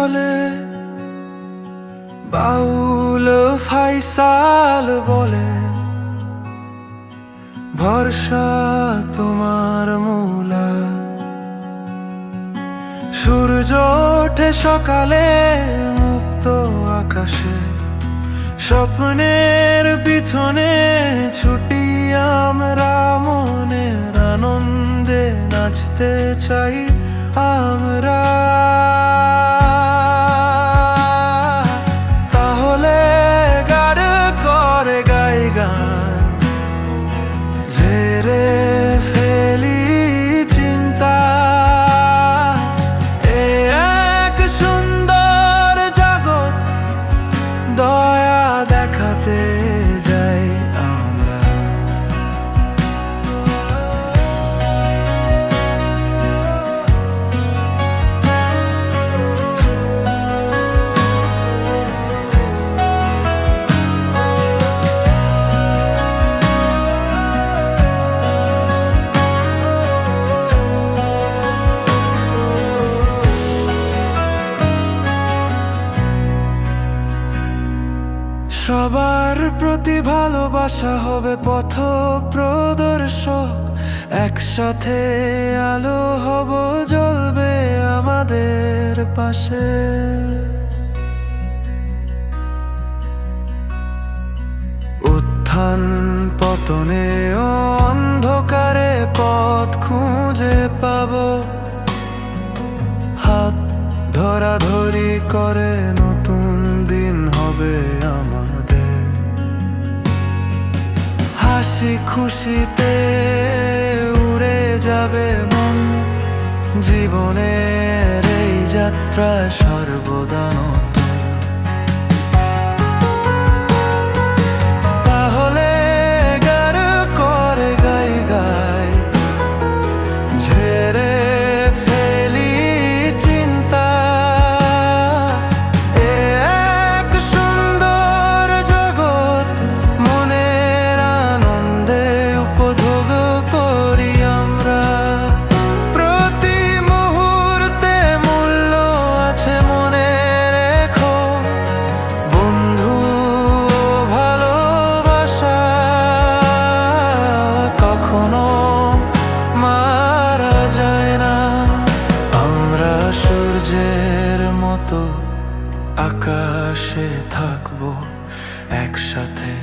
বলে, বাউল ফাইসাল বলে, ভরসা তোমার মূলা। সূর্য ওঠে সকালে মুক্ত আকাশে, স্বপ্নের পিছনে ছুটি আমরা, মনের আনন্দে নাচতে চাই আমরা। তাহলে গাড় করে গাই গান, ঝেড়ে ফেলি চিন্তা। এক সুন্দর জগৎ দয়া দেখাতে যাই আমরা। সবার প্রতি ভালোবাসা হবে পথ প্রদর্শক, একসাথে আলো হব জ্বলবে আমাদের পাশে। উত্থান পতনে ও অন্ধকারে পথ খুঁজে পাব, হাত ধরাধরি করে নতুন দিন হবে আমাদের। হাসি খুশিতে উড়ে যাবে মন, জীবনের এই যাত্রা সর্বদা নতুন। তাহলে গাড় করে গাই গাই, ঝেড়ে ফেলি চিন্তা। এক সুন্দর জগৎ মনের আনন্দে উপভোগ করি আমরা। প্রতি মুহূর্তে মূল্য আছে মনে রেখো বন্ধু, ভালোবাসা কখনো মারা যায় না। আমরা সূর্যের মতো আকাশে থাকবো একসাথে।